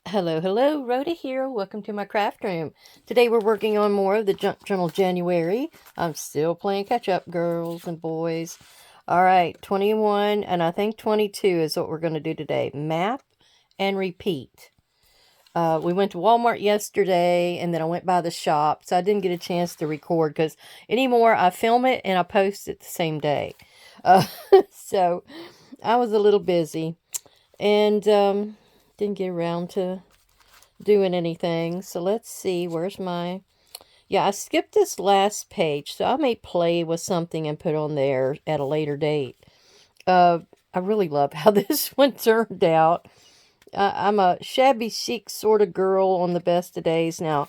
Hello, hello, Rhoda here. Welcome to my craft room. Today we're working on more of the Junk Journal January. I'm still playing catch up, girls and boys. All right, 21 and I think 22 is what we're going to do today. Map and repeat. We went to Walmart yesterday and then I went by the shop, so I didn't get a chance to record because anymore I film it and I post it the same day. Uh, so I was a little busy and didn't get around to doing anything. So let's see, where's my... Yeah, I skipped this last page, so I may play with something and put on there at a later date. Uh, I really love how this one turned out. I'm a shabby chic sort of girl on the best of days. Now,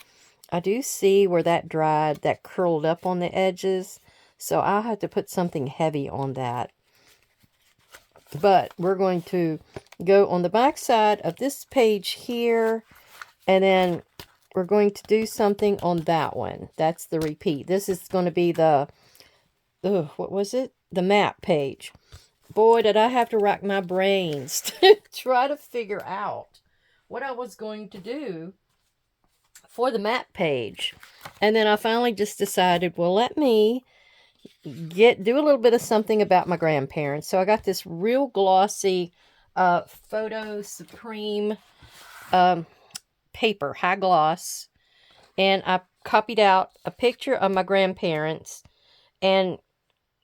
I do see where that dried, that curled up on the edges, so I'll have to put something heavy on that. But we're going to go on the back side of this page here, and then we're going to do something on that one. That's the repeat. This is going to be the, what was it? The map page. Boy, did I have to rack my brains to try to figure out what I was going to do for the map page. And then I finally just decided, well, let me do a little bit of something about my grandparents. So I got this real glossy Photo Supreme um, paper, high gloss, and I copied out a picture of my grandparents and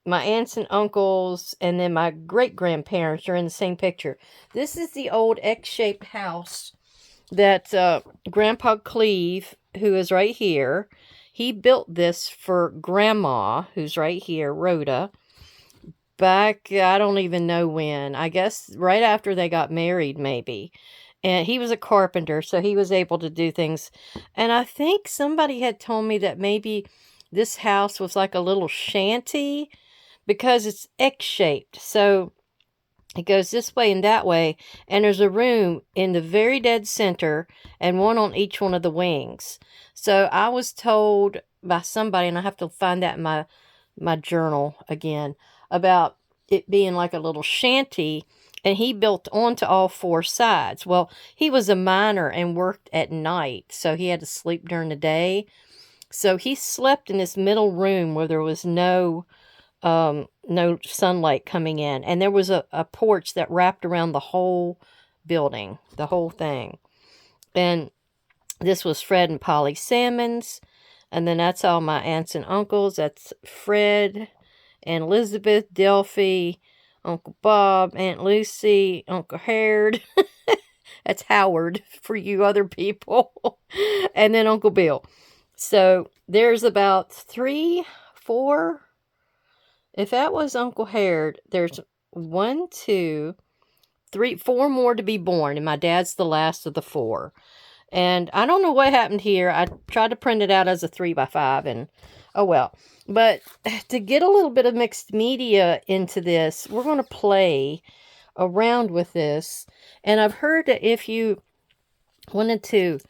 my aunts and uncles, and then my great grandparents are in the same picture. This is the old X-shaped house that Grandpa Cleve, who is right here, he built this for Grandma, who's right here, Rhoda, back, I don't even know when. I guess right after they got married, maybe. And he was a carpenter, so he was able to do things. And I think somebody had told me that maybe this house was like a little shanty because it's X-shaped. So it goes this way and that way, and there's a room in the very dead center and one on each one of the wings. So I was told by somebody, and I have to find that in my journal again, about it being like a little shanty, and he built onto all four sides. Well, he was a miner and worked at night, so he had to sleep during the day. So he slept in this middle room where there was no sunlight coming in, and there was a porch that wrapped around the whole building, the whole thing. And this was Fred and Polly Salmons, and then that's all my aunts and uncles. That's Fred and Elizabeth, Delphi, Uncle Bob, Aunt Lucy, Uncle Harold. That's Howard for you other people. And then Uncle Bill. So there's about three, four. If that was Uncle Harold, there's one, two, three, four more to be born, and my dad's the last of the four. And I don't know what happened here. I tried to print it out as a 3x5, and oh well. But to get a little bit of mixed media into this, we're going to play around with this. And I've heard that if you wanted to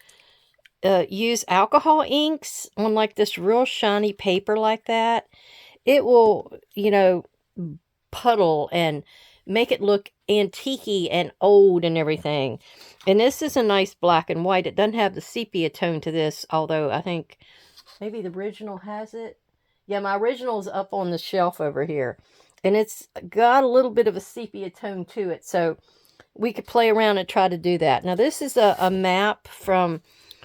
use alcohol inks on like this real shiny paper like that, it will, puddle and make it look antique and old and everything. And this is a nice black and white. It doesn't have the sepia tone to this, although I think maybe the original has it. Yeah, my original is up on the shelf over here. And it's got a little bit of a sepia tone to it. So we could play around and try to do that. Now, this is a map from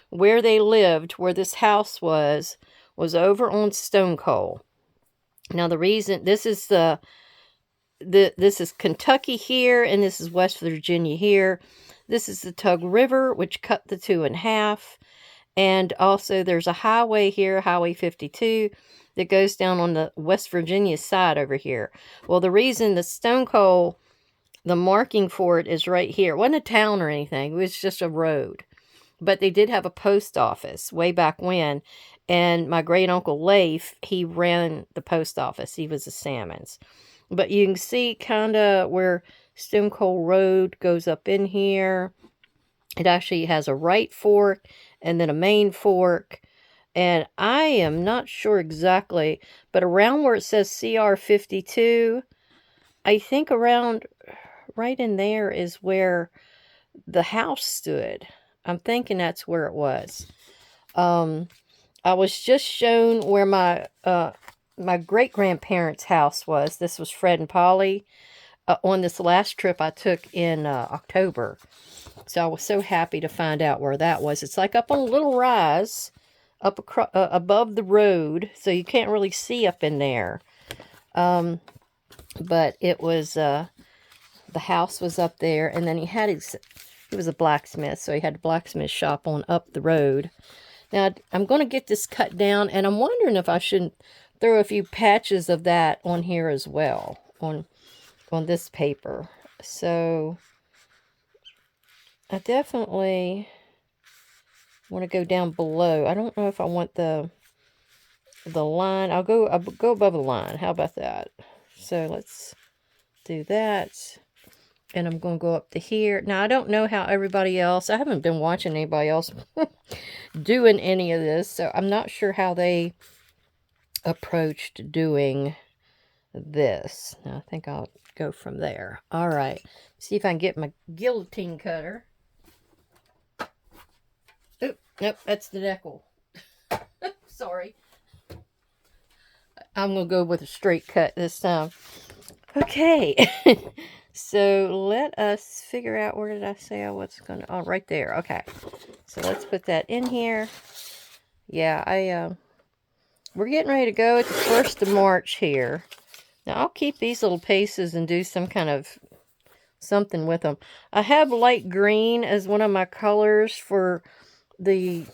where they lived, where this house was over on Stone Coal. Now, the reason this is this is Kentucky here, and this is West Virginia here. This is the Tug River, which cut the two in half. And also there's a highway here, Highway 52, that goes down on the West Virginia side over here. Well, the reason the Stone Coal, the marking for it is right here. It wasn't a town or anything. It was just a road. But they did have a post office way back when. And my great uncle Leif, he ran the post office. He was a Salmons. But you can see kind of where Stone Coal Road goes up in here. It actually has a right fork and then a main fork. And I am not sure exactly, but around where it says CR 52, I think around right in there is where the house stood. I'm thinking that's where it was. I was just shown where my my great-grandparents' house was. This was Fred and Polly on this last trip I took in October. So I was so happy to find out where that was. It's like up on a little rise up above the road, so you can't really see up in there. But it was the house was up there, and then he was a blacksmith, so he had a blacksmith shop on up the road. Now, I'm going to get this cut down, and I'm wondering if I shouldn't throw a few patches of that on here as well, on this paper. So, I definitely want to go down below. I don't know if I want the line. I'll go above the line. How about that? So, let's do that. And I'm going to go up to here. Now, I don't know how everybody else, I haven't been watching anybody else doing any of this, so I'm not sure how they approached doing this. Now, I think I'll go from there. All right. See if I can get my guillotine cutter. Oop, nope, that's the decal. Sorry. I'm going to go with a straight cut this time. Okay. So let us figure out, where did I say I was going to, oh, right there. Okay. So let's put that in here. Yeah, we're getting ready to go at the 1st of March here. Now I'll keep these little pieces and do some kind of something with them. I have light green as one of my colors for the,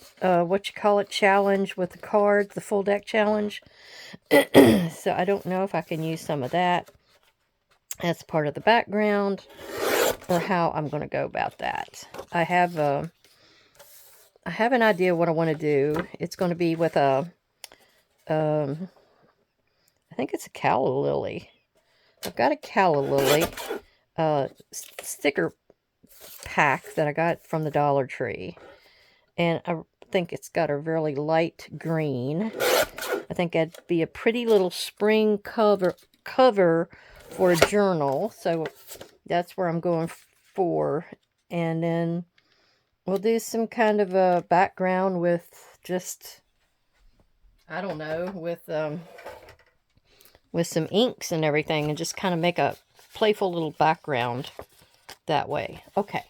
challenge with the cards, the full deck challenge. So I don't know if I can use some of that as part of the background, or how I'm going to go about that. I have an idea what I want to do. It's going to be with a, I think it's a calla lily. I've got a calla lily sticker pack that I got from the Dollar Tree, and I think it's got a really light green. I think that'd be a pretty little spring cover for a journal, so that's where I'm going for. And then we'll do some kind of a background with just, I don't know, with some inks and everything, and just kind of make a playful little background that way. Okay.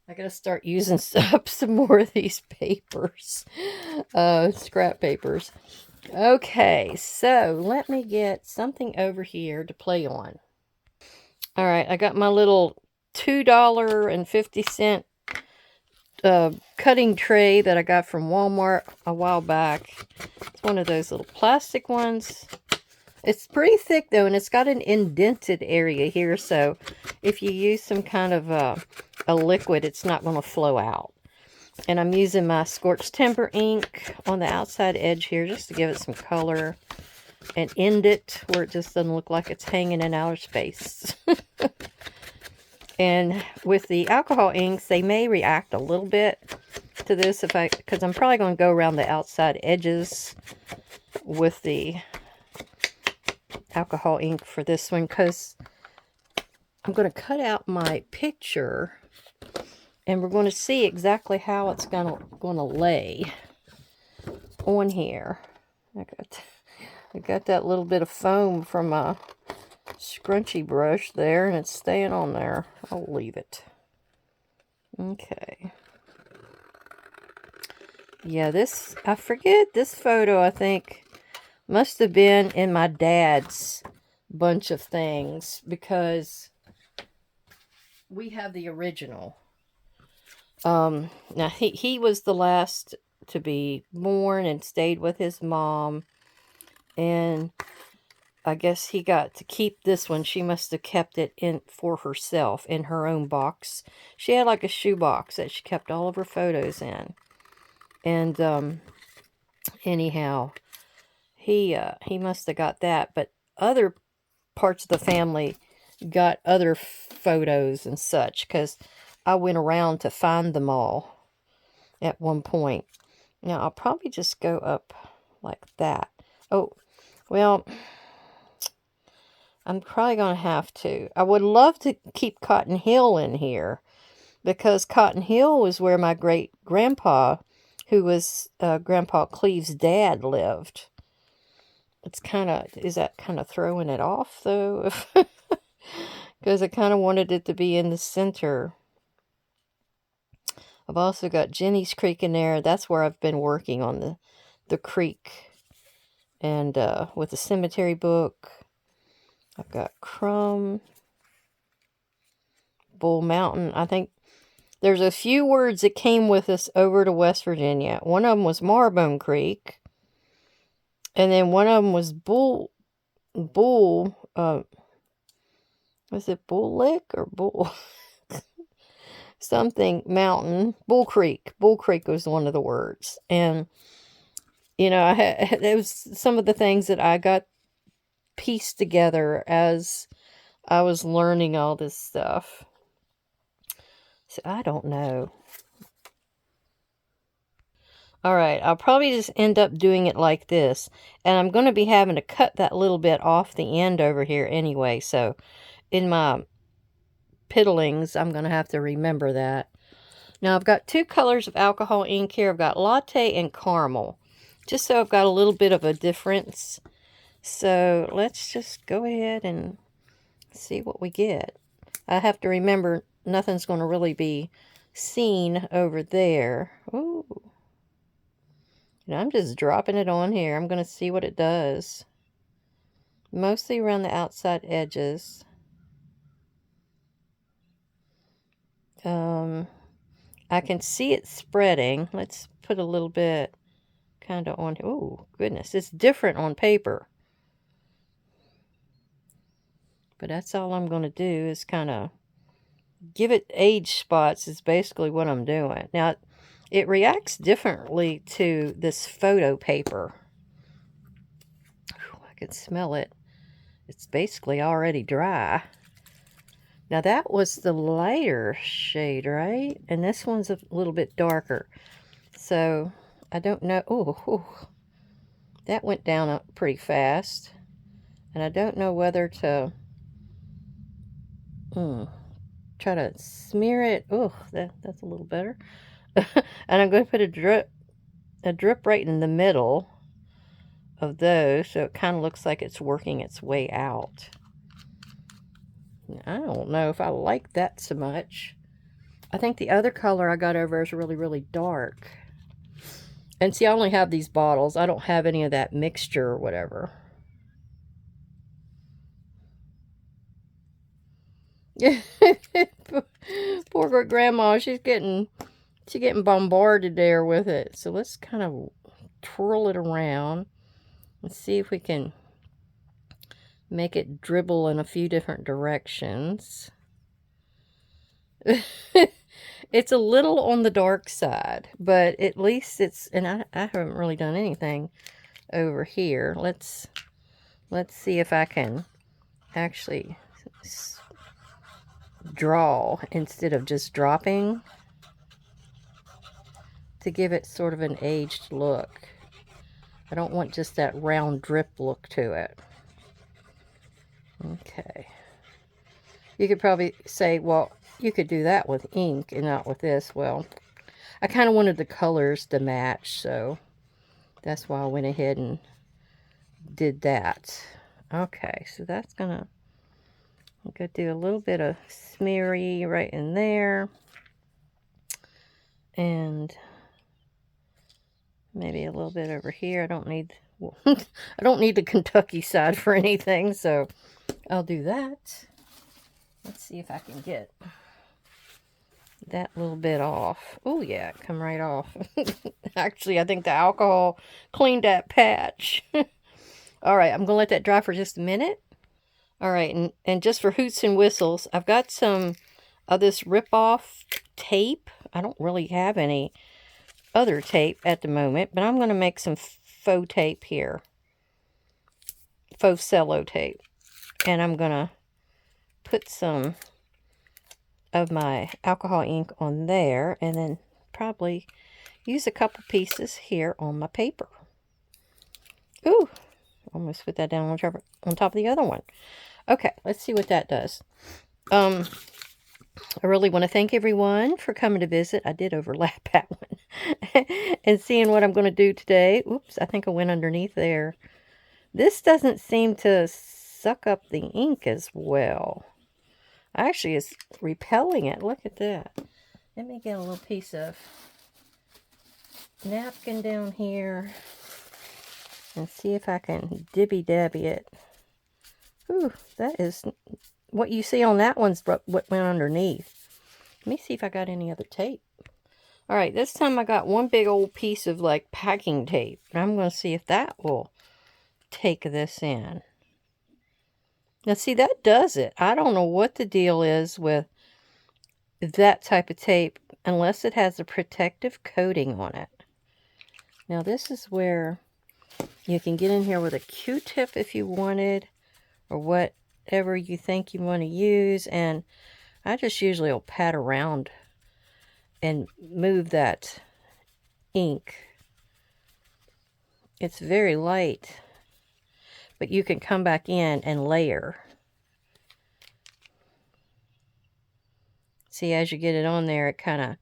I gotta start using up some more of these papers, scrap papers. Okay, so let me get something over here to play on. All right, I got my little $2.50 cutting tray that I got from Walmart a while back. It's one of those little plastic ones. It's pretty thick though, and it's got an indented area here, so if you use some kind of a liquid, it's not going to flow out. And I'm using my Scorched Timber ink on the outside edge here just to give it some color and end it where it just doesn't look like it's hanging in outer space. And with the alcohol inks, they may react a little bit to this because I'm probably going to go around the outside edges with the alcohol ink for this one, because I'm going to cut out my picture and we're going to see exactly how it's going to lay on here. I got that little bit of foam from my scrunchy brush there, and it's staying on there. I'll leave it. Okay. Yeah, I forget, this photo, I think, must have been in my dad's bunch of things, because we have the original. Now, he was the last to be born and stayed with his mom, and I guess he got to keep this one. She must have kept it in for herself in her own box. She had like a shoe box that she kept all of her photos in. And anyhow, he must have got that, but other parts of the family got other photos and such, because I went around to find them all at one point. Now, I'll probably just go up like that. Oh, well, I'm probably going to have to. I would love to keep Cotton Hill in here, because Cotton Hill was where my great-grandpa, who was Grandpa Cleve's dad, lived. It's kind of, is that kind of throwing it off, though? Because I kind of wanted it to be in the center. I've also got Jenny's Creek in there. That's where I've been working on the creek. And with the cemetery book. I've got Crumb, Bull Mountain. I think there's a few words that came with us over to West Virginia. One of them was Marbone Creek. And then one of them was was it Bull Lick or Bull? Something Mountain. Bull Creek. Bull Creek was one of the words. And, you know, it was some of the things that I got pieced together as I was learning all this stuff. So I don't know. Alright, I'll probably just end up doing it like this. And I'm going to be having to cut that little bit off the end over here anyway. So in my piddlings, I'm going to have to remember that. Now I've got two colors of alcohol ink here. I've got Latte and Caramel. Just so I've got a little bit of a difference. So let's just go ahead and see what we get. I have to remember nothing's going to really be seen over there. Ooh. And I'm just dropping it on here. I'm going to see what it does. Mostly around the outside edges. I can see it spreading. Let's put a little bit kind of on. Oh, goodness. It's different on paper. But that's all I'm going to do is kind of give it age spots is basically what I'm doing. Now, it reacts differently to this photo paper. Ooh, I can smell it. It's basically already dry. Now, that was the lighter shade, right? And this one's a little bit darker. So, I don't know. Ooh, that went down pretty fast. And I don't know whether to try to smear it. Oh, that's a little better. And I'm going to put a drip right in the middle of those, so it kind of looks like it's working its way out. I don't know if I like that so much. I think the other color I got over is really, really dark. And see, I only have these bottles. I don't have any of that mixture or whatever. Poor great grandma, she's getting bombarded there with it. So let's kind of twirl it around and see if we can make it dribble in a few different directions. It's a little on the dark side, but at least it's, and I haven't really done anything over here. Let's see if I can actually draw instead of just dropping to give it sort of an aged look. I don't want just that round drip look to it. Okay. You could probably say, well, you could do that with ink and not with this. Well, I kind of wanted the colors to match, so that's why I went ahead and did that. Okay, so that's gonna, I'm gonna do a little bit of smeary right in there. And maybe a little bit over here. I don't need I don't need the Kentucky side for anything, so I'll do that. Let's see if I can get that little bit off. Oh yeah, it come right off. Actually, I think the alcohol cleaned that patch. All right, I'm gonna let that dry for just a minute. All right, and just for hoots and whistles, I've got some of this rip-off tape. I don't really have any other tape at the moment, but I'm going to make some faux tape here. Faux cello tape. And I'm going to put some of my alcohol ink on there, and then probably use a couple pieces here on my paper. Ooh, almost put that down on top of the other one. Okay, let's see what that does. I really want to thank everyone for coming to visit. I did overlap that one. And seeing what I'm going to do today. Oops, I think I went underneath there. This doesn't seem to suck up the ink as well. Actually, it's repelling it. Look at that. Let me get a little piece of napkin down here and see if I can dibby-dabby it. Ooh, that is... What you see on that one's what went underneath. Let me see if I got any other tape. Alright, this time I got one big old piece of like packing tape. And I'm going to see if that will take this in. Now see, that does it. I don't know what the deal is with that type of tape unless it has a protective coating on it. Now this is where you can get in here with a Q-tip if you wanted, or whatever you think you want to use, and I just usually will pat around and move that ink. It's very light, but you can come back in and layer. See, as you get it on there, it kind of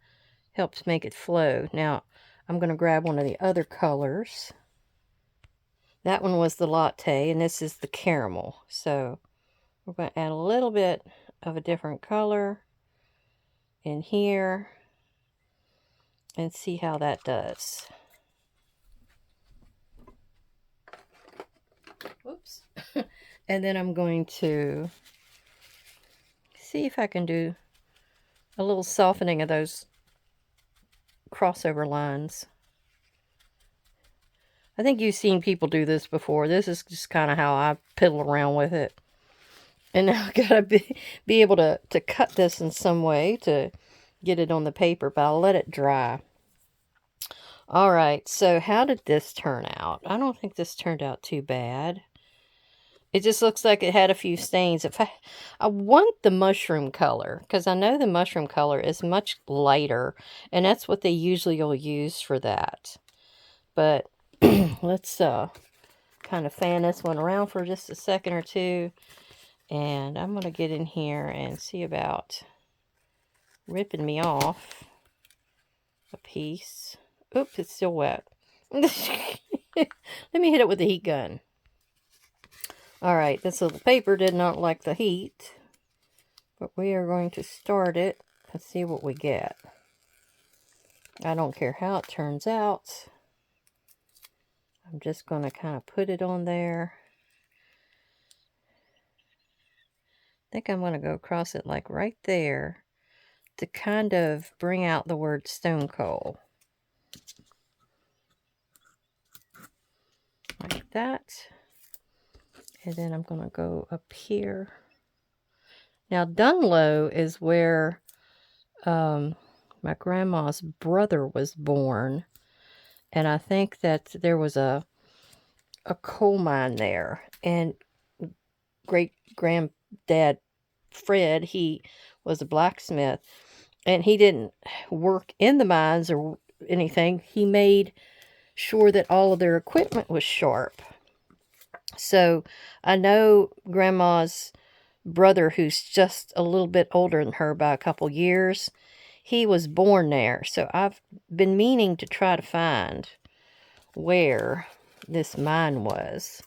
helps make it flow. Now, I'm going to grab one of the other colors. That one was the latte, and this is the caramel. So, we're going to add a little bit of a different color in here and see how that does. Whoops. And then I'm going to see if I can do a little softening of those crossover lines. I think you've seen people do this before. This is just kind of how I piddle around with it. And now I've got to be able to cut this in some way to get it on the paper, but I'll let it dry. Alright, so how did this turn out? I don't think this turned out too bad. It just looks like it had a few stains. If I want the mushroom color, because I know the mushroom color is much lighter, and that's what they usually will use for that. But let's kind of fan this one around for just a second or two, and I'm going to get in here and see about ripping me off a piece. Oops, it's still wet. Let me hit it with the heat gun. Alright, this little paper did not like the heat, but we are going to start it and see what we get. I don't care how it turns out. I'm just going to kind of put it on there. I think I'm going to go across it like right there to kind of bring out the word Stone Cold. Like that. And then I'm going to go up here. Now, Dunlow is where my grandma's brother was born. And I think that there was a coal mine there. And great-granddad Fred, he was a blacksmith. And he didn't work in the mines or anything. He made sure that all of their equipment was sharp. So I know Grandma's brother, who's just a little bit older than her by a couple years, he was born there. So I've been meaning to try to find where this mine was.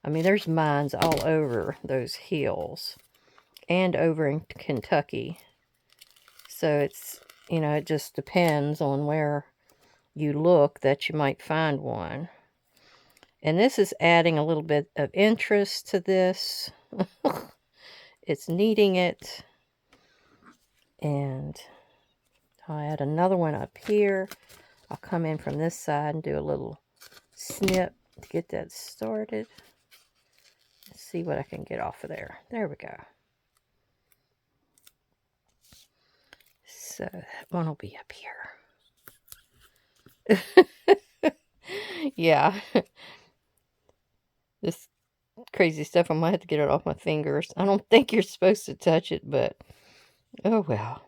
I mean, there's mines all over those hills and over in Kentucky. So it's, you know, it just depends on where you look that you might find one. And this is adding a little bit of interest to this. It's kneading it. And I'll add another one up here. I'll come in from this side and do a little snip to get that started. Let's see what I can get off of there. There we go. So that one will be up here. Yeah. This crazy stuff, I might have to get it off my fingers. I don't think you're supposed to touch it, but oh well.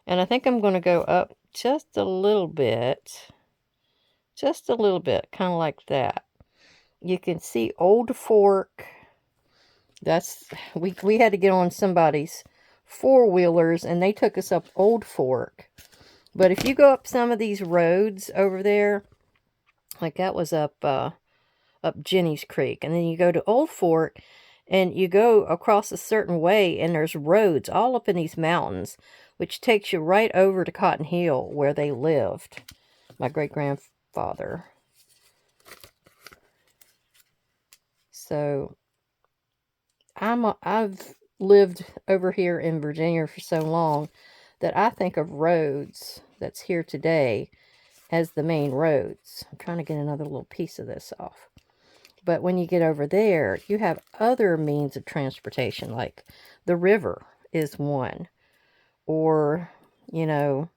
And I think I'm going to go up just a little bit. Just a little bit, kind of like that. You can see Old Fork. That's, we had to get on somebody's four-wheelers, and they took us up Old Fork. But if you go up some of these roads over there, like that was up Jenny's Creek, and then you go to Old Fork, and you go across a certain way, and there's roads all up in these mountains, which takes you right over to Cotton Hill, where they lived, my great-grandfather. So I've lived over here in Virginia for so long that I think of roads that's here today as the main roads. I'm trying to get another little piece of this off. But when you get over there, you have other means of transportation, like the river is one. Or, you know,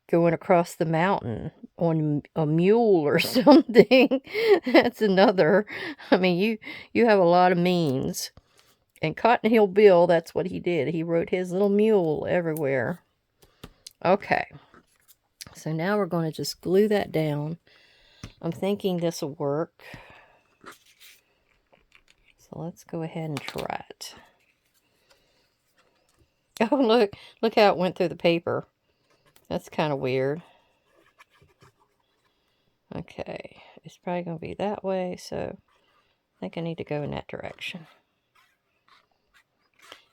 going across the mountain on a mule or something. That's another. I mean, you have a lot of means. And Cotton Hill Bill, that's what he did. He rode his little mule everywhere. Okay. So now we're going to just glue that down. I'm thinking this will work. So let's go ahead and try it. Oh, look how it went through the paper. That's kind of weird. Okay, it's probably going to be that way, so I think I need to go in that direction.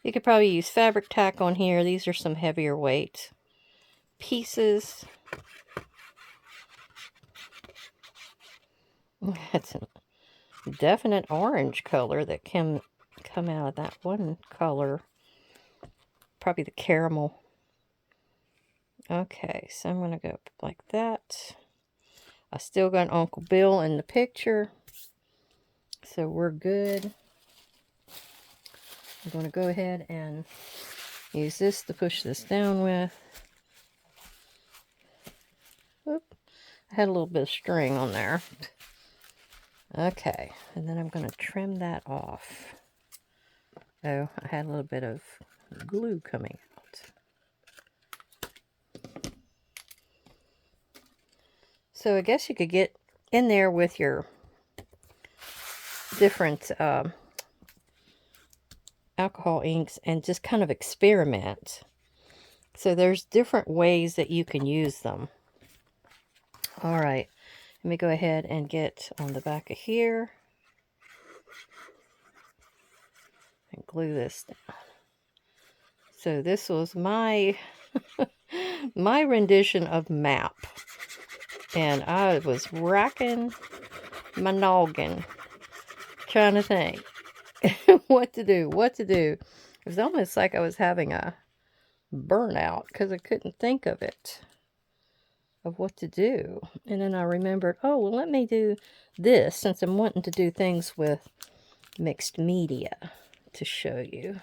You could probably use fabric tack on here. These are some heavier weight pieces. That's a definite orange color that can come out of that one color. Probably the caramel. Okay, so I'm going to go like that. I still got Uncle Bill in the picture, so we're good. I'm going to go ahead and use this to push this down with. Oop, I had a little bit of string on there. Okay, and then I'm going to trim that off. Oh, I had a little bit of glue coming out. So I guess you could get in there with your different alcohol inks and just kind of experiment. So there's different ways that you can use them. All right, let me go ahead and get on the back of here and glue this down. So this was my my rendition of map, and I was racking my noggin trying to think what to do. It was almost like I was having a burnout because I couldn't think of what to do. And then I remembered, oh, well, let me do this since I'm wanting to do things with mixed media to show you.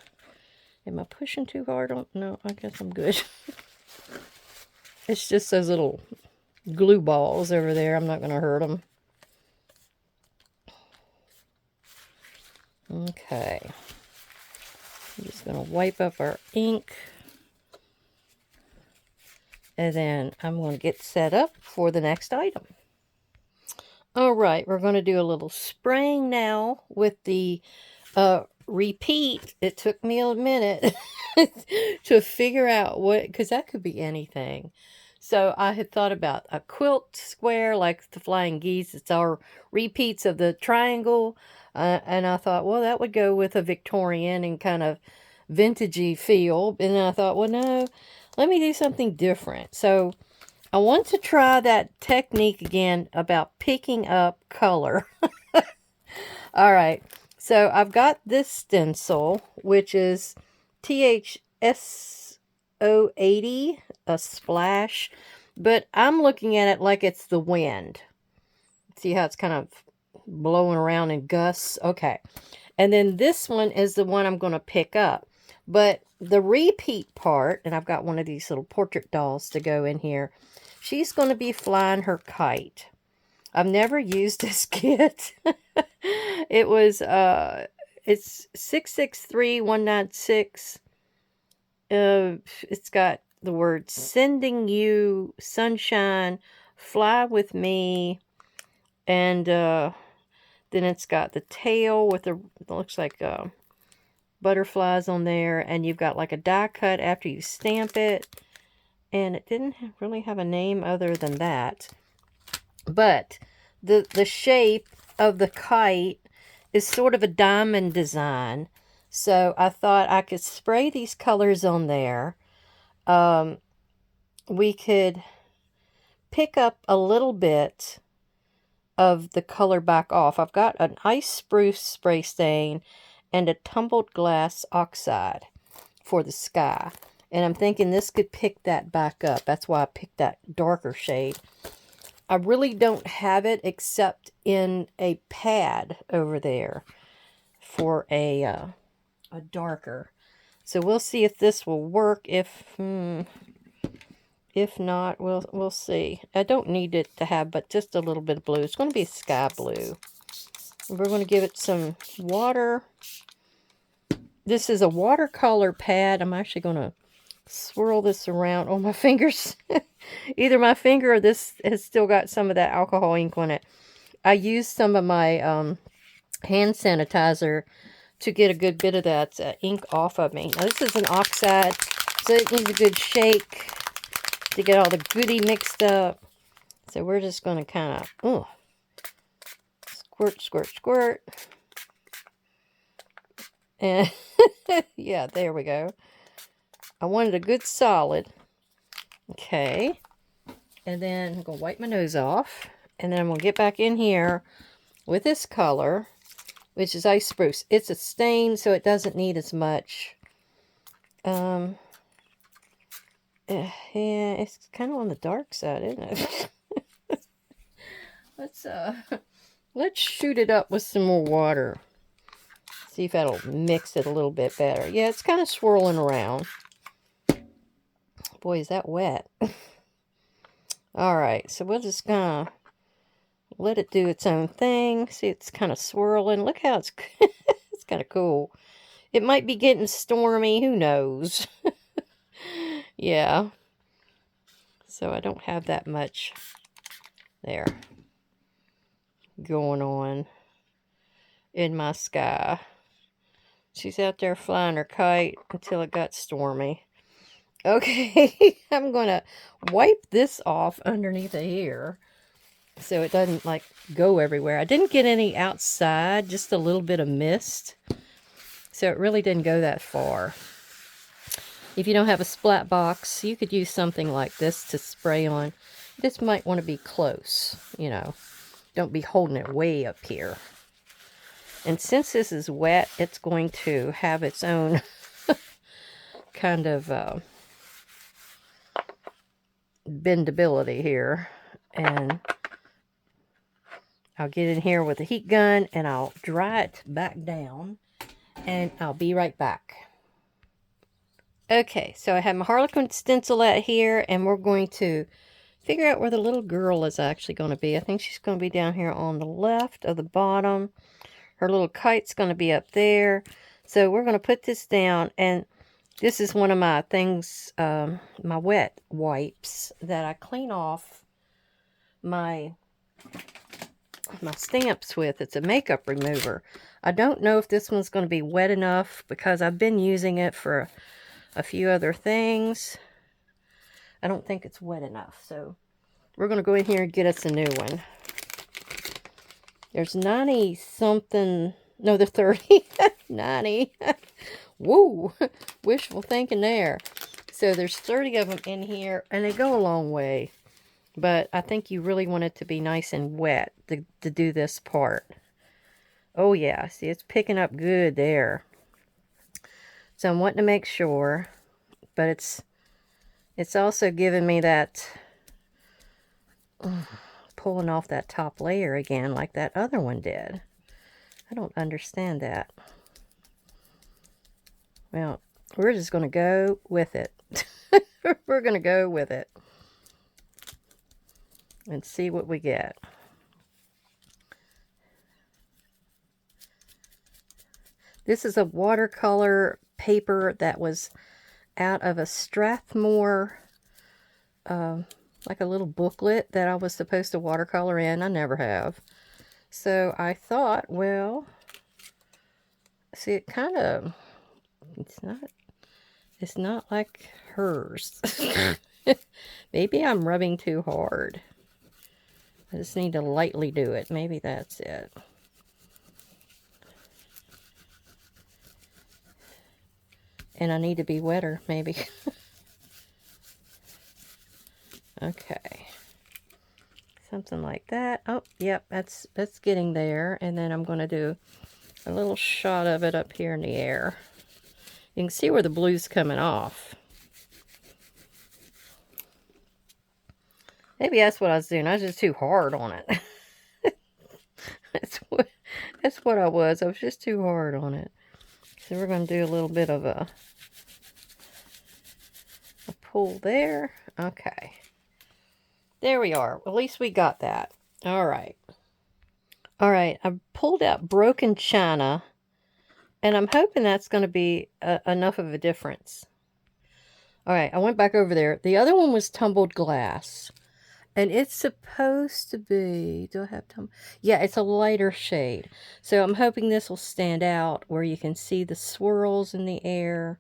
Am I pushing too hard on? No, I guess I'm good. It's just those little glue balls over there. I'm not going to hurt them. Okay. I'm just going to wipe up our ink. And then I'm going to get set up for the next item. All right, we're going to do a little spraying now with the repeat. It took me a minute to figure out what, because that could be anything. So I had thought about a quilt square like the Flying Geese. It's our repeats of the triangle. And I thought, well, that would go with a Victorian and kind of vintagey feel. And then I thought, well, no, let me do something different. So I want to try that technique again about picking up color. All right. So I've got this stencil, which is THSO80, a splash. But I'm looking at it like it's the wind. See how it's kind of blowing around in gusts? Okay. And then this one is the one I'm going to pick up. But the repeat part, and I've got one of these little portrait dolls to go in here. She's going to be flying her kite. I've never used this kit. It was, it's 663196. It's got the word sending you sunshine, fly with me. And then it's got the tail with the, looks like butterflies on there, and you've got like a die cut after you stamp it, and it didn't really have a name other than that. But the shape of the kite is sort of a diamond design, so I thought I could spray these colors on there. We could pick up a little bit of the color back off. I've got an ice spruce spray stain and a tumbled glass oxide for the sky. And I'm thinking this could pick that back up. That's why I picked that darker shade. I really don't have it except in a pad over there for a darker. So we'll see if this will work. If not, we'll see. I don't need it to have but just a little bit of blue. It's going to be sky blue. We're going to give it some water. This is a watercolor pad. I'm actually going to swirl this around. Oh, my fingers. Either my finger or this has still got some of that alcohol ink on it. I used some of my hand sanitizer to get a good bit of that ink off of me. Now, this is an oxide, so it needs a good shake to get all the goodie mixed up. So we're just going to kind of squirt, squirt, squirt. And yeah, there we go. I wanted a good solid. Okay. And then I'm going to wipe my nose off. And then I'm going to get back in here with this color, which is ice spruce. It's a stain, so it doesn't need as much. Yeah, it's kind of on the dark side, isn't it? Let's shoot it up with some more water. See if that'll mix it a little bit better. Yeah, it's kind of swirling around. Boy, is that wet. Alright, so we're just gonna let it do its own thing. See, it's kind of swirling. Look how it's it's kind of cool. It might be getting stormy. Who knows? Yeah. So I don't have that much there going on in my sky. She's out there flying her kite until it got stormy. Okay, I'm going to wipe this off underneath of here so it doesn't like go everywhere. I didn't get any outside, just a little bit of mist. So it really didn't go that far. If you don't have a splat box, you could use something like this to spray on. This might want to be close, you know. Don't be holding it way up here. And since this is wet, it's going to have its own kind of bendability here. And I'll get in here with a heat gun and I'll dry it back down. And I'll be right back. Okay, so I have my Harlequin stencil out here, and we're going to figure out where the little girl is actually going to be. I think she's going to be down here on the left of the bottom. Her little kite's going to be up there. So we're going to put this down, and this is one of my things, my wet wipes that I clean off my stamps with. It's a makeup remover. I don't know if this one's going to be wet enough because I've been using it for a few other things. I don't think it's wet enough, so we're going to go in here and get us a new one. There's 90 something, no, they're 30, 90. Woo, wishful thinking there. So there's 30 of them in here, and they go a long way. But I think you really want it to be nice and wet to do this part. Oh yeah, see, it's picking up good there. So I'm wanting to make sure, but it's also giving me that, pulling off that top layer again like that other one did. I don't understand that. Well, we're just going to go with it. We're going to go with it and see what we get. This is a watercolor paper that was out of a Strathmore, like a little booklet that I was supposed to watercolor in. I never have. So I thought, well, see, it kind of It's not like hers. Maybe I'm rubbing too hard. I just need to lightly do it. Maybe that's it. And I need to be wetter, maybe. Okay. Something like that. Oh, yep, that's getting there. And then I'm going to do a little shot of it up here in the air. You can see where the blue's coming off. Maybe that's what I was doing. I was just too hard on it. That's what I was. I was just too hard on it. So we're going to do a little bit of a pull there. Okay. There we are. At least we got that. All right. All right. I pulled out Broken China, and I'm hoping that's going to be enough of a difference. All right. I went back over there. The other one was Tumbled Glass. And it's supposed to be, do I have time? Yeah, it's a lighter shade. So I'm hoping this will stand out where you can see the swirls in the air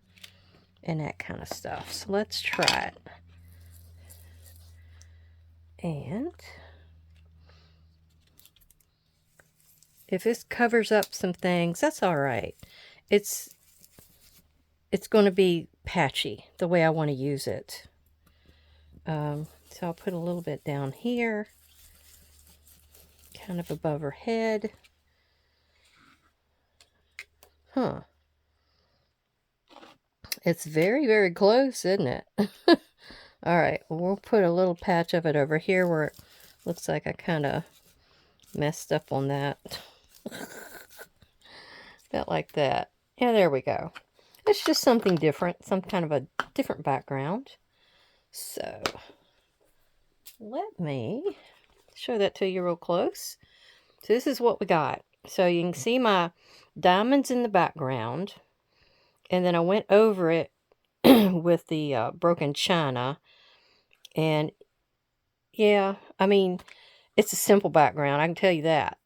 and that kind of stuff. So let's try it. And if this covers up some things, that's all right. It's going to be patchy the way I want to use it. So I'll put a little bit down here, kind of above her head. Huh. It's very, very close, isn't it? All right, we'll put a little patch of it over here where it looks like I kind of messed up on that. About like that. Yeah, there we go. It's just something different, some kind of a different background. So, let me show that to you real close. So this is what we got. So you can see my diamonds in the background. And then I went over it with the Broken China. And yeah, I mean, it's a simple background, I can tell you that.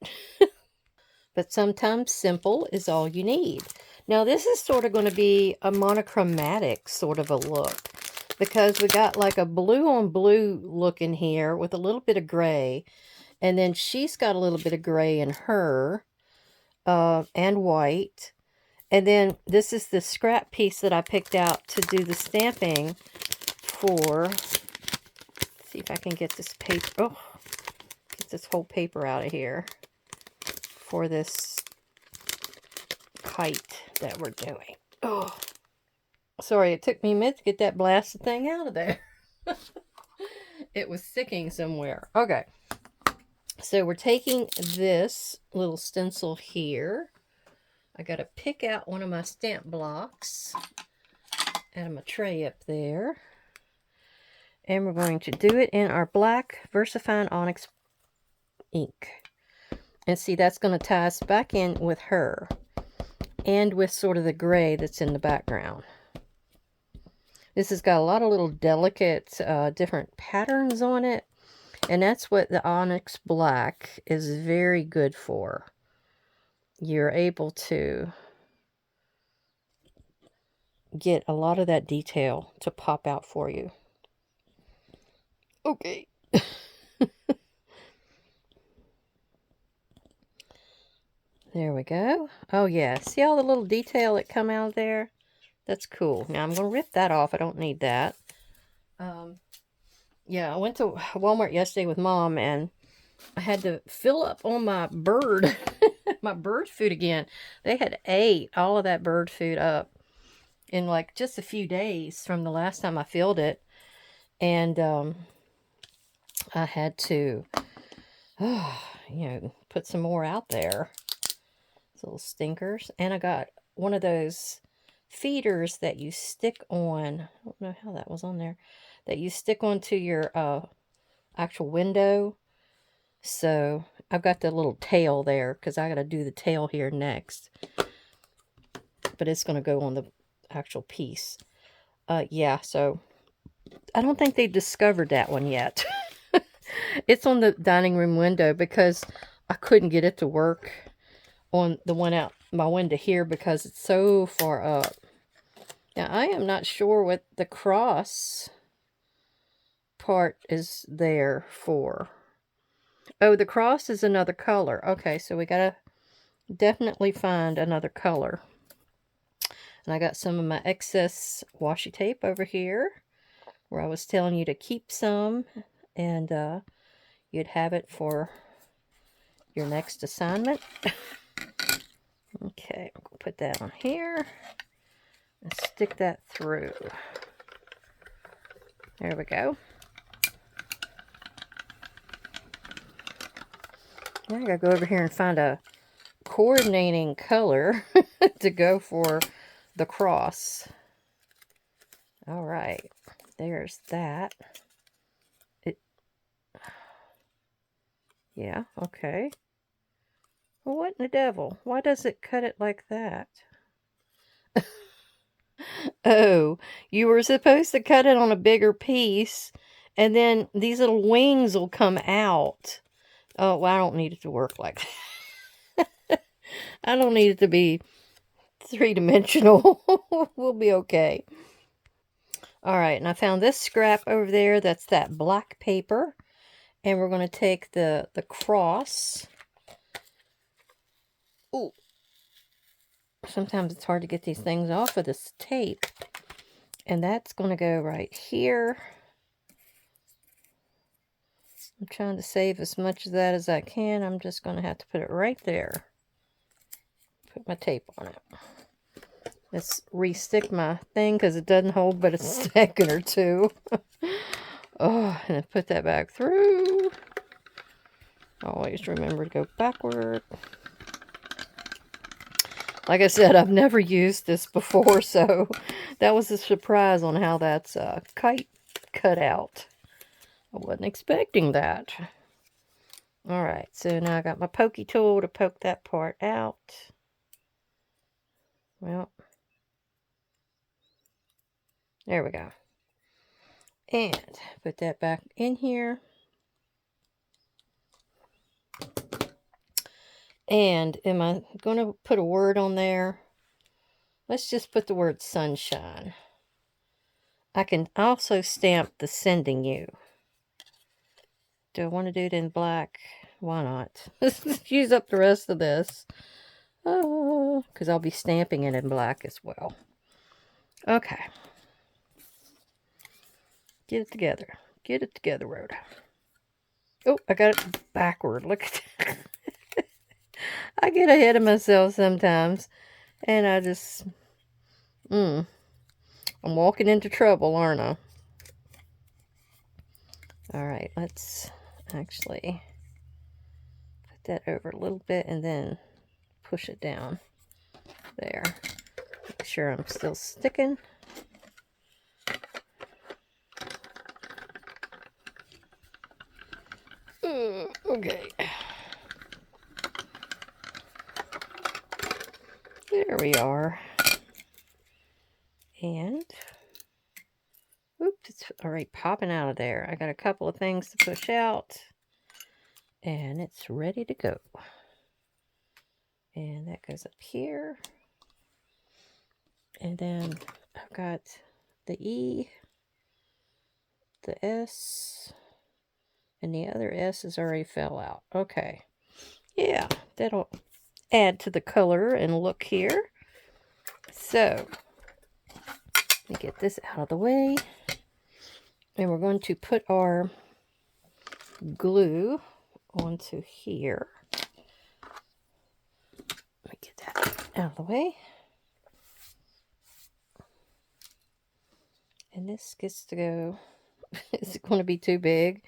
But sometimes simple is all you need. Now this is sort of going to be a monochromatic sort of a look, because we got like a blue on blue look in here with a little bit of gray. And then she's got a little bit of gray in her, and white. And then this is the scrap piece that I picked out to do the stamping for. Let's see if I can get this paper. Oh, get this whole paper out of here for this kite that we're doing. Oh, sorry, it took me a minute to get that blasted thing out of there. It was sticking somewhere. Okay. So we're taking this little stencil here. I got to pick out one of my stamp blocks out of my tray up there. And we're going to do it in our black VersaFine Onyx ink. And see, that's going to tie us back in with her. And with sort of the gray that's in the background. This has got a lot of little delicate, different patterns on it. And that's what the Onyx Black is very good for. You're able to get a lot of that detail to pop out for you. Okay. There we go. Oh yeah, see all the little detail that come out there? That's cool. Now I'm going to rip that off. I don't need that. Yeah, I went to Walmart yesterday with Mom, and I had to fill up on my bird, my bird food again. They had ate all of that bird food up in like just a few days from the last time I filled it. And I had to, put some more out there. Those little stinkers. And I got one of those feeders that you stick on. I don't know how that was on there. That you stick onto your actual window. So I've got the little tail there because I got to do the tail here next. But it's going to go on the actual piece. Yeah, so I don't think they've discovered that one yet. It's on the dining room window because I couldn't get it to work on the one out my window here because it's so far up. Now, I am not sure what the cross part is there for. Oh, the cross is another color. Okay, so we gotta definitely find another color. And I got some of my excess washi tape over here, where I was telling you to keep some, and you'd have it for your next assignment. Okay, I'm going to put that on here and stick that through. There we go. Now I gotta go over here and find a coordinating color to go for the cross. All right, there's that. Yeah, okay. Well, what in the devil? Why does it cut it like that? Oh, you were supposed to cut it on a bigger piece, and then these little wings will come out. Oh, well, I don't need it to work like that. I don't need it to be three-dimensional. We'll be okay. All right, and I found this scrap over there. That's that black paper. And we're going to take the cross. Ooh. Sometimes it's hard to get these things off of this tape. And that's going to go right here. I'm trying to save as much of that as I can. I'm just going to have to put it right there. Put my tape on it. Let's re-stick my thing because it doesn't hold but a second or two. Oh, and then put that back through. Always remember to go backward. Like I said, I've never used this before, so that was a surprise on how that's cut out. I wasn't expecting that. Alright, so now I got my pokey tool to poke that part out. Well, there we go. And put that back in here. And am I going to put a word on there? Let's just put the word sunshine. I can also stamp the sending you. Do I want to do it in black? Why not? Let's use up the rest of this. Because I'll be stamping it in black as well. Okay. Get it together. Get it together, Rhoda. Oh, I got it backward. Look at that. I get ahead of myself sometimes. And I just... I'm walking into trouble, aren't I? Alright, let's actually put that over a little bit and then push it down. There. Make sure I'm still sticking. Okay. There we are. And, oops, it's already popping out of there. I got a couple of things to push out. And it's ready to go. And that goes up here. And then I've got the E, the S, and the other S has already fell out. Okay. Yeah, that'll add to the color and look here. So, let me get this out of the way. And we're going to put our glue onto here. Let me get that out of the way. And this gets to go. Is it going to be too big?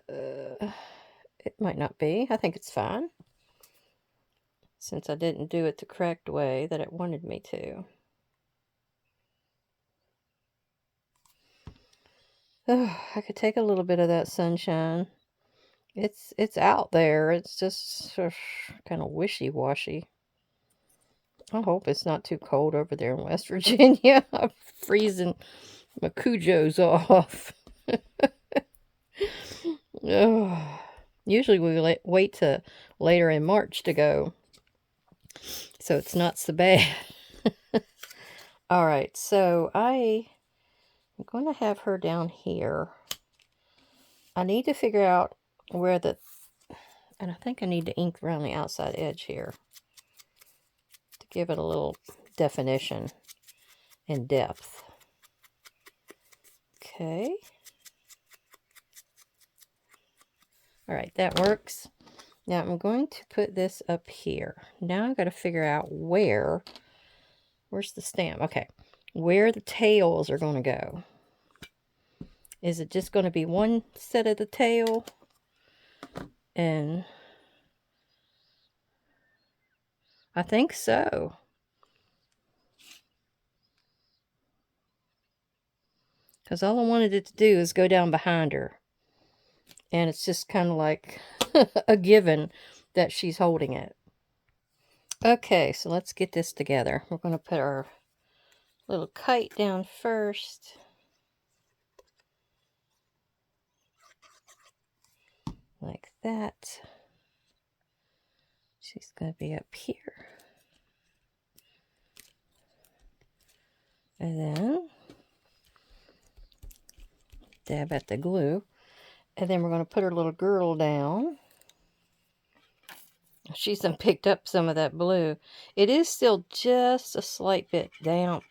It might not be. I think it's fine. Since I didn't do it the correct way that it wanted me to. Oh, I could take a little bit of that sunshine. It's out there. It's just kind of wishy-washy. I hope it's not too cold over there in West Virginia. I'm freezing my cujos off. Oh. Usually we wait to later in March to go. So it's not so bad. All right, so I'm going to have her down here. I need to figure out where and I think I need to ink around the outside edge here to give it a little definition and depth. Okay. All right, that works. Now I'm going to put this up here. Now I've got to figure out where's the stamp? Okay, where the tails are going to go. Is it just going to be one set of the tail? And I think so. Because all I wanted it to do is go down behind her. And it's just kind of like a given that she's holding it. Okay, so let's get this together. We're going to put our little kite down first. Like that. She's going to be up here. And then dab at the glue. And then we're going to put her little girdle down. She's done picked up some of that blue. It is still just a slight bit damp,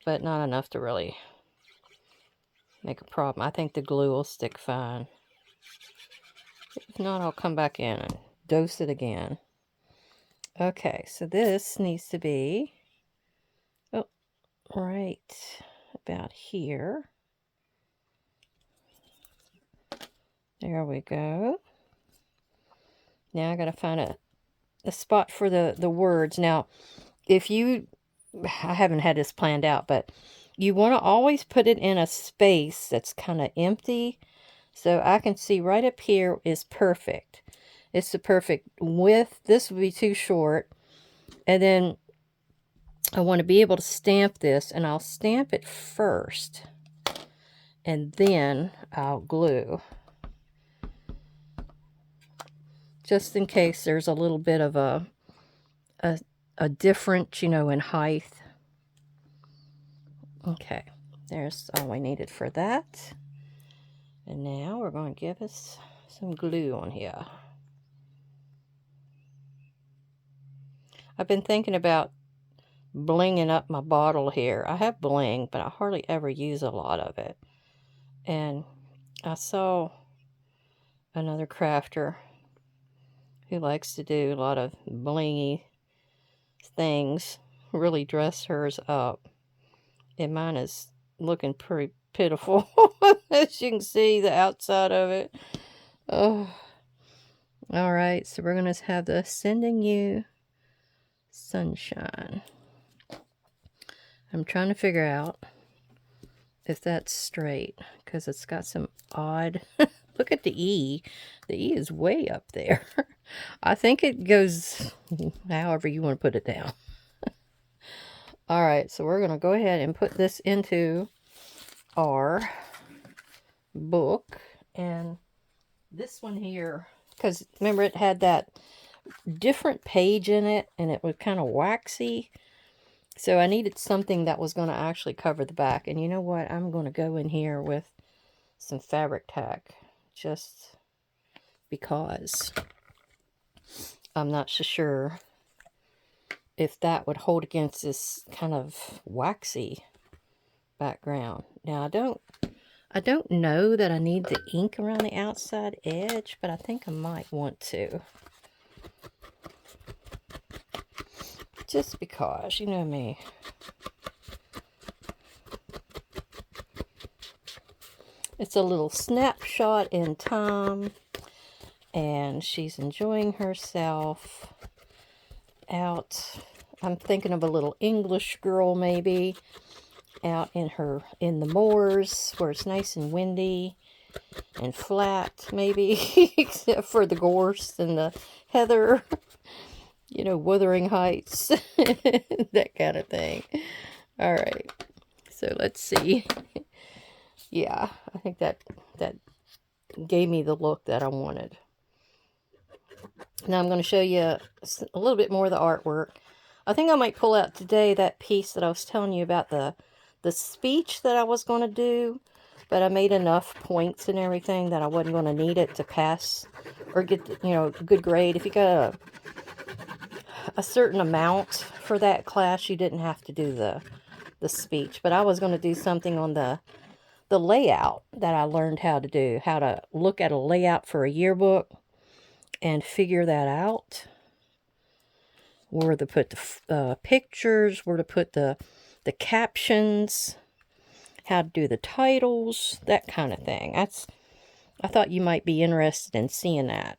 but not enough to really make a problem. I think the glue will stick fine. If not, I'll come back in and dose it again. Okay, so this needs to be right about here. There we go. Now I got to find a spot for the words. Now, if you, I haven't had this planned out, but you want to always put it in a space that's kind of empty. So I can see right up here is perfect. It's the perfect width. This would be too short. And then I want to be able to stamp this, and I'll stamp it first. And then I'll glue. Just in case there's a little bit of a difference, you know, in height. Okay, there's all we needed for that. And now we're going to give us some glue on here. I've been thinking about blinging up my bottle here. I have bling, but I hardly ever use a lot of it. And I saw another crafter who likes to do a lot of blingy things, really dress hers up. And mine is looking pretty pitiful. As you can see, the outside of it. Oh. All right, so we're going to have the Sending You Sunshine. I'm trying to figure out if that's straight, because it's got some odd... Look at the E. The E is way up there. I think it goes however you want to put it down. All right, so we're going to go ahead and put this into our book. And this one here, because remember it had that different page in it, and it was kind of waxy. So I needed something that was going to actually cover the back. And you know what? I'm going to go in here with some fabric tack, just because I'm not so sure if that would hold against this kind of waxy background. Now I don't know that I need the ink around the outside edge, but I think I might want to. Just because, you know me. It's a little snapshot in time, and she's enjoying herself out. I'm thinking of a little English girl maybe out in the moors where it's nice and windy and flat maybe, except for the gorse and the heather, you know, Wuthering Heights, that kind of thing. All right, so let's see. Yeah, I think that gave me the look that I wanted. Now I'm going to show you a little bit more of the artwork. I think I might pull out today that piece that I was telling you about, the speech that I was going to do, but I made enough points and everything that I wasn't going to need it to pass or get, a good grade. If you got a certain amount for that class, you didn't have to do the speech. But I was going to do something on the layout that I learned how to do, how to look at a layout for a yearbook and figure that out. Where to put the pictures, where to put the captions, how to do the titles, that kind of thing. I thought you might be interested in seeing that.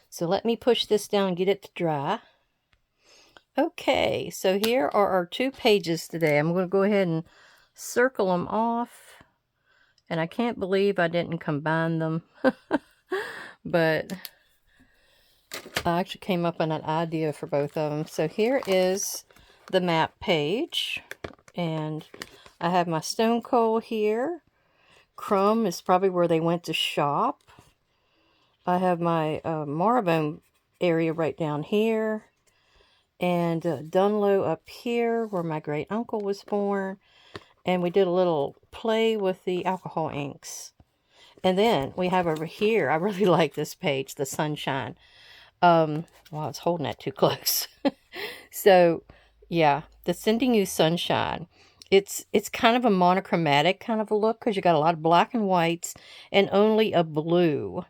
So let me push this down and get it to dry. Okay, so here are our 2 pages today. I'm going to go ahead and circle them off. And I can't believe I didn't combine them. But I actually came up with an idea for both of them. So here is the map page. And I have my stone coal here. Crumb is probably where they went to shop. I have my Marrowbone area right down here. And Dunlow up here where my great uncle was born. And we did a little play with the alcohol inks. And then we have over here, I really like this page, the sunshine. Well, I was holding that too close. So, yeah, the Sending You Sunshine. It's kind of a monochromatic kind of a look because you got a lot of black and whites and only a blue.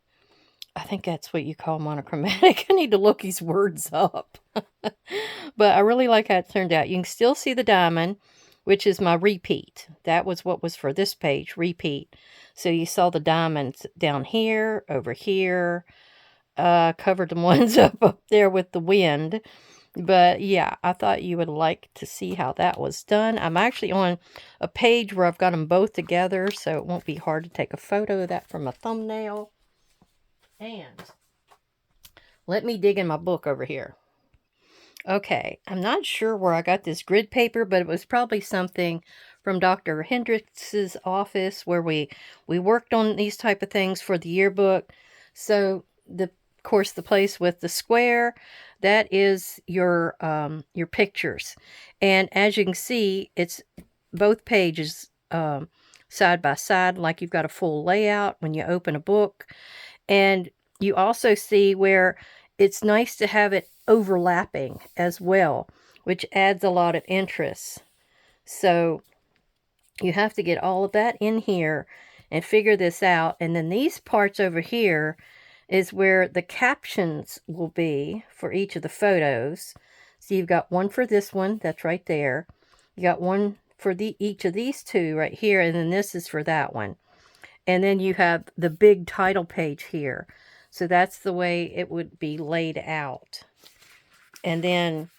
I think that's what you call monochromatic. I need to look these words up. But I really like how it turned out. You can still see the diamond, which is my repeat. That was what was for this page, repeat. So you saw the diamonds down here, over here. Covered the ones up there with the wind. But yeah, I thought you would like to see how that was done. I'm actually on a page where I've got them both together, so it won't be hard to take a photo of that from a thumbnail. And let me dig in my book over here. Okay, I'm not sure where I got this grid paper, but it was probably something from Dr. Hendrix's office where we worked on these type of things for the yearbook. So of course, the place with the square, that is your pictures. And as you can see, it's both pages side by side, like you've got a full layout when you open a book. And you also see where it's nice to have it overlapping as well, which adds a lot of interest. So you have to get all of that in here and figure this out. And then these parts over here is where the captions will be for each of the photos. So you've got one for this one, that's right there. You got one for each of these 2 right here, and then this is for that one. And then you have the big title page here. So that's the way it would be laid out. And then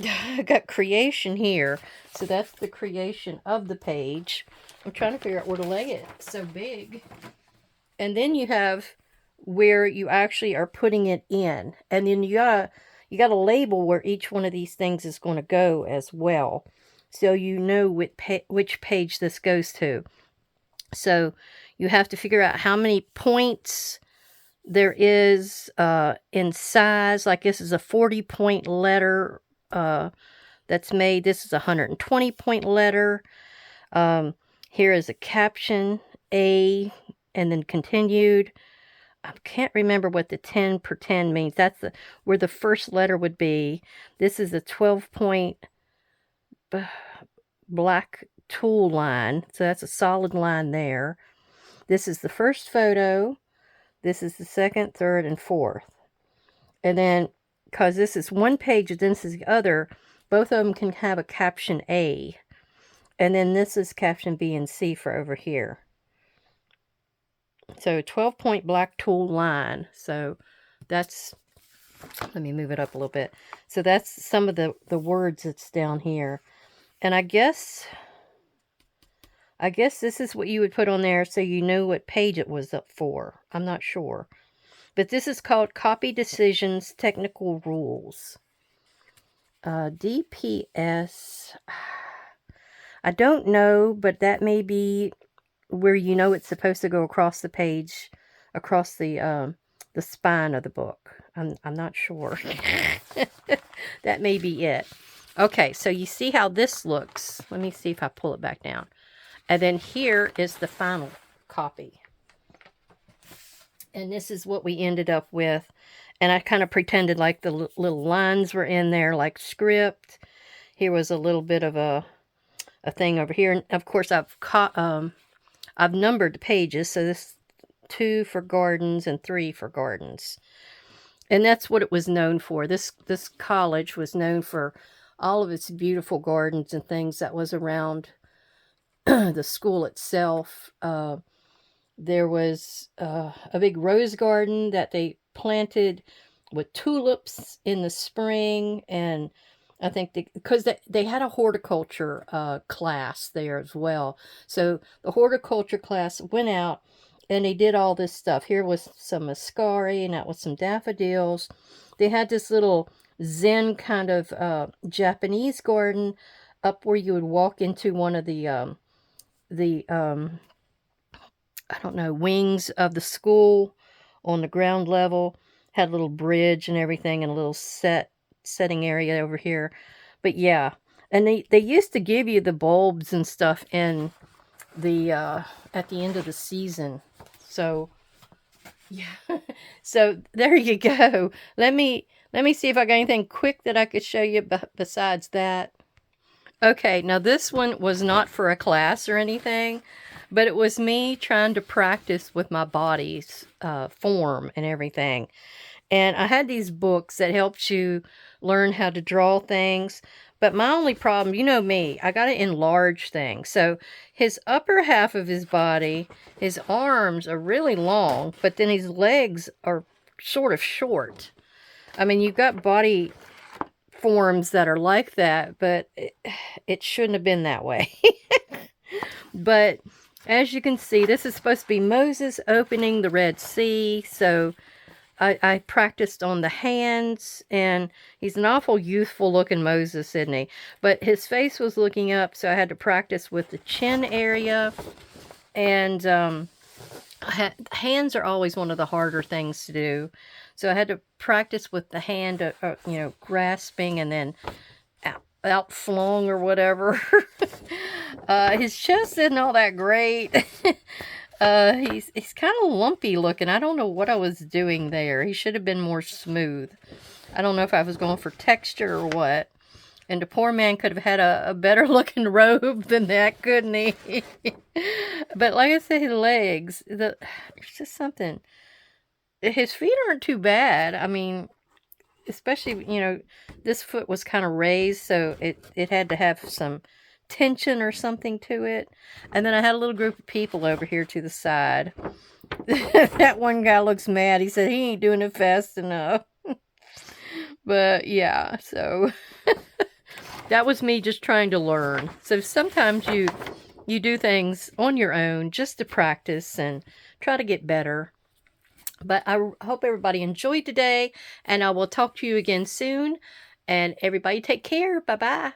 I got creation here. So that's the creation of the page. I'm trying to figure out where to lay it. It's so big. And then you have where you actually are putting it in. And then you got to label where each one of these things is going to go as well. So you know which page this goes to. So you have to figure out how many points there is in size. Like this is a 40-point letter that's made. This is a 120-point letter. Here is a caption, A, and then continued. I can't remember what the 10 per 10 means. That's where the first letter would be. This is a 12-point black tool line. So that's a solid line there. This is the first photo. This is the second, third, and fourth. And then, because this is one page and this is the other, both of them can have a caption A. And then this is caption B and C for over here. So 12-point black tool line. So that's, let me move it up a little bit. So that's some of the words that's down here. And I guess this is what you would put on there so you know what page it was up for. I'm not sure. But this is called Copy Decisions Technical Rules. DPS. I don't know, but that may be where you know it's supposed to go across the page, across the the spine of the book. I'm not sure. That may be it. Okay, so you see how this looks. Let me see if I pull it back down. And then here is the final copy. And this is what we ended up with. And I kind of pretended like the little lines were in there, like script. Here was a little bit of a thing over here. And of course, I've numbered the pages. So this 2 for gardens and 3 for gardens. And that's what it was known for. This college was known for all of its beautiful gardens and things that was around the school itself. There was a big rose garden that they planted with tulips in the spring. And I think because they had a horticulture class there as well. So the horticulture class went out and they did all this stuff. Here was some muscari, and that was some daffodils. They had this little Zen kind of Japanese garden up where you would walk into one of the I don't know, wings of the school on the ground level. Had a little bridge and everything, and a little setting area over here. But yeah, and they used to give you the bulbs and stuff in the at the end of the season. So yeah. So there you go. Let me see if I got anything quick that I could show you besides that. Okay, now this one was not for a class or anything, but it was me trying to practice with my body's form and everything. And I had these books that helped you learn how to draw things. But my only problem, you know me, I got to enlarge things. So his upper half of his body, his arms are really long, but then his legs are sort of short. I mean, you've got body forms that are like that, but it shouldn't have been that way. But as you can see, this is supposed to be Moses opening the Red Sea. So I practiced on the hands, and he's an awful youthful looking Moses, isn't he? But his face was looking up, so I had to practice with the chin area. And hands are always one of the harder things to do. So I had to practice with the hand, grasping and then out flung or whatever. His chest isn't all that great. He's kind of lumpy looking. I don't know what I was doing there. He should have been more smooth. I don't know if I was going for texture or what. And the poor man could have had a better looking robe than that, couldn't he? But like I said, his legs, it's just something. His feet aren't too bad. I mean, especially, this foot was kind of raised, so it had to have some tension or something to it. And then I had a little group of people over here to the side. That one guy looks mad. He said he ain't doing it fast enough. But yeah, so that was me just trying to learn. So sometimes you do things on your own just to practice and try to get better. But I hope everybody enjoyed today, and I will talk to you again soon. And everybody take care. Bye-bye.